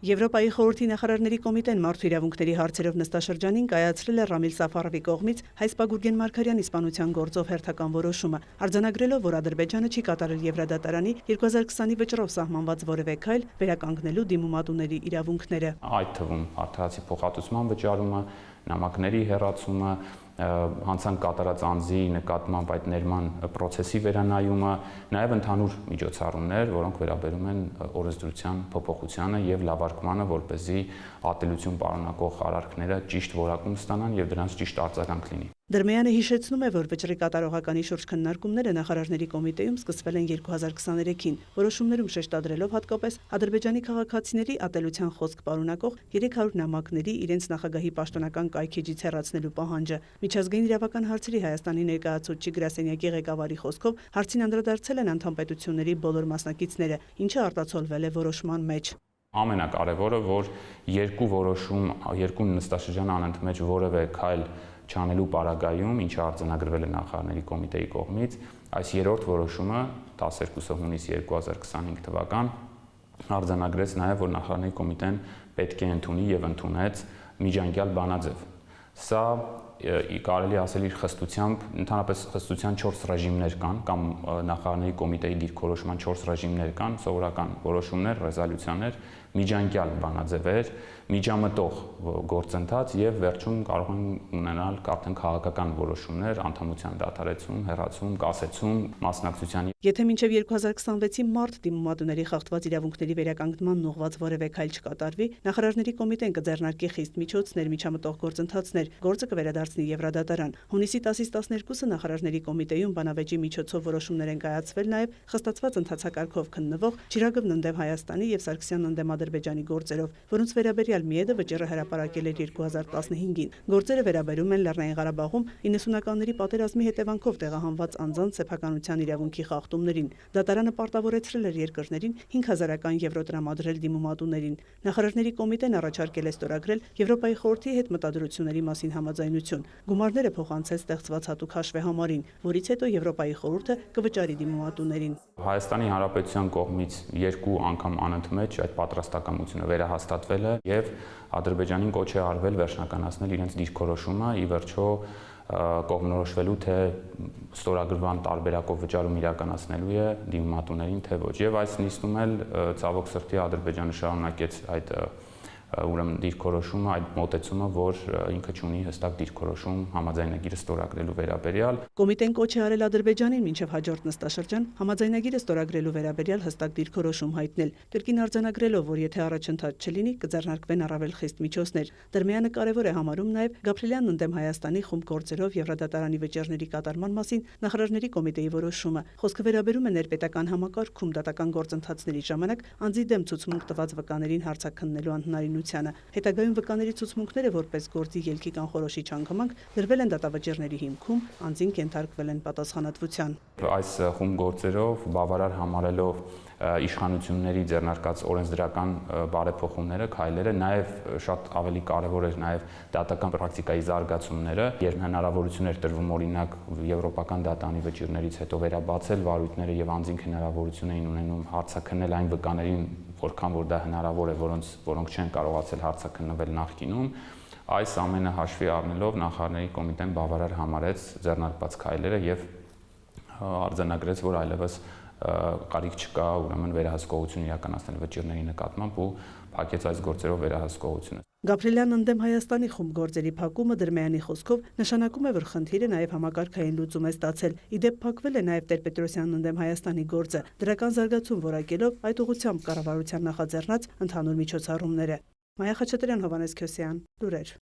Եվրոպայի խորհրդի նախարարների կոմիտեն մարդու իրավունքների հարցերով նստաշրջանին կայացրել է Ռամիլ Սաֆարովի կողմից հայ Սպագուրգեն Մարգարյանի սպանության գործով հերթական որոշումը, արձանագրելով, որ Ադրբեջանը չի կատարել Եվրադատարանի 2020-ի վճռով սահմանված որևէ քայլ վերականգնելու դիմումատուների իրավունքները։ Այդ թվում արդարացի փոխհատուցման վճարումը, նամակների հեռացումը, հանցանք կատարած անձի նկատմամբ այդ ներման պրոցեսի վերանայումը, նաև ընդհանուր միջոցառումներ, որոնք վերաբերում են օրենսդրության փոփոխությանը եւ լավարկմանը, որպեսզի ատելություն պարունակող արարքները ճիշտ որակում ստանան եւ դրանց ճիշտ արձագանք լինի։ Դրմեյանը հիշեցնում է, որ վճռի կատարողականի շուրջ քննարկումները նախարարների կոմիտեում սկսվել են 2023-ին, որոշումներում շեշտադրելով հատկապես Ադրբեջանի քաղաքացիների ատելության խոսք պարունակող 300 նամակների իրենց նախագահի պաշտոնական կայքեջից հեռացնելու պահանջը։ Միջազգային իրավական հարցերի Հայաստանի ներկայացուցիչ Գրասենյակի ղեկավարի խոսքով հարցին անդրադարձել են անդամ պետությունների բոլոր մասնակիցները, ինչը արտացոլվել է որոշման մեջ։ Ամենակարևորը, որ երկու նստաշրջան անընդմեջ որևէ քայլ չանելու պարագայում, ինչը արձանագրվել է նախարարների կոմիտեի կողմից, այս երրորդ որոշումը 12 հունիս 2025 թվական արձանագրեց նաև, որ նախարարների կոմիտեն պետք է ընդունի եւ ընդունեց միջանկյալ բանաձև։ Սա կարելի ասել իր խստությամբ, ընդհանրապես խստության 4 ռեժիմներ կան, կամ նախարարների կոմիտեի դիրքորոշման 4 ռեժիմներ կան, սովորական որոշումներ, ռեզոլյուցիաներ, միջանկյալ բանաձևեր, միջամտող գործընթաց եւ վերջում կարող են ունենալ արդեն քաղաքական որոշումներ, անդամության դադարեցում, հեռացում, կասեցում, մասնակցության։ Եթե մինչև 2026-ի մարտ դիմումատուների խախտված իրավունքների վերականգնման ուղղված որևէ քայլ չկատարվի, նախարարների կոմիտեն կձեռնարկի խիստ միջոցներ, միջամտող գործընթացներ, գործը կվերադարձնի Եվրադատարան։ Հունիսի 10-ից 12-ը նախարարների կոմիտեում բանավեճի միջոցով որոշումներ են կայացվել նաև խստացված ընթացակարգով քննվող Չիրագովն ընդդեմ Հայաստանի եւ Սարգսյանն ընդդեմ Ադրբեջանի գործերով, որոնց վերաբերյալ ՄԻԵԴ-ը վճիռը հրապարակել էր 2015-ին։ Գործերը վերաբերում են Լեռնային Ղարաբաղում 90-ականների պատերազմի հետևանքով տեղահանված անձանց սեփականության իրավունքի խախտումներին։ Դատարանը պարտավորեցրել էր երկրներին 5000-ական եվրո տրամադրել դիմումատուներին։ Նախարարների կոմիտեն առաջարկել է ստորագրել Եվրոպայի խորհրդի հետ մտադրությունների մասին համաձայնություն։ Գումարները փոխանցել ստեղծված հատուկ հաշվեհամարին, որից հետո Եվրոպայի խորհուրդը կվճարի դիմումատուներին։ Հայաստանի Հանրապետության կողմից 2 անգամ անընդմեջ այդ պատրաստակամությունը վերահաստատվել է եւ Ադրբեջանին կոչ է արվել վերջնականացնել իրենց դիրքորոշումը, ի վերջո կողմնորոշվելու թե ստորագրման տարբերակով վճարում իրականացնելու է դիմումատուներին, թե ոչ։ Եվ այս նիստում էլ ցավոք սրտի Ադրբեջանը շարունակեց այդ ուրեմն դիրքորոշումը, այդ մոտեցումը, որ ինքը ունի հստակ դիրքորոշում համաձայնագիրը ստորագրելու վերաբերյալ։ Կոմիտեն կոչ է արել Ադրբեջանին մինչև հաջորդ նստաշրջան համաձայնագիրը ստորագրելու վերաբերյալ հստակ դիրքորոշում հայտնել, կրկին արձանագրելով, որ եթե առաջընթաց չլինի, կձեռնարկվեն առավել խիստ միջոցներ։ Դրմեյանը կարևոր է համարում նաև Գաբրիելյանն ընդդեմ Հայաստանի խումբ գործերով Եվրադատարանի վճիռների կատարման մասին նախարարների կոմիտեի որոշումը։ Խոսքը վերաբերում է ներպետական համակարգում դատական գործընթացների ժամանակ անձի դեմ ցուցմունք տված վկաներին հարցաքննելու անհնարինությանը։ Հետագայում վկաների ցուցմունքները որպես գործի ելքի կանխորոշիչ հանգամանք դրվել են դատավճիռների հիմքում, անձին կենթարկվել են պատասխանատվության։ Այս խումբ գործերով բավարար համարելով իշխանությունների ձեռնարկած օրենսդրական բարեփոխումները, քայլերը, նաև շատ ավելի կարևոր էր նաև դատական պրակտիկայի զարգացումները, երբ հնարավորություն էր տրվում օրինակ եվրոպական դատանի վճիռներից հետո վերաբացել վարույթները եւ անձինք հնարավորություն էին ունենում հարցաքննել այն վկաներին, որքան որ դա հնարավոր է, որոնք չեն կարողացել հարցաքննվել նախկինում, այս ամենը հաշվի առնելով նախարարների կոմիտեն բավարար համարեց ձեռնարկված քայլերը եւ արձանագրեց, որ այլևս կարիք չկա ուրեմն վերահսկողություն իրականացնել վճիռների նկատմամբ ու փակեց այս գործերով վերահսկողությունը։ Գաբրիելյանն ընդդեմ Հայաստանի խումբ գործերի փակումը Դրմեյանի խոսքով նշանակում է, որ խնդիրը նաև համակարգային լուծում է ստացել։ Իդեպ փակվել է նաև Տեր-Պետրոսյանն ընդդեմ Հայաստանի գործը, դրական զարգացում որակելով այդ ուղղությամբ կառավարության նախաձեռնած ընդհանուր միջոցառումները։ Մայա Խաչատրյան, Հովհաննես Քյոսյան, լուրեր։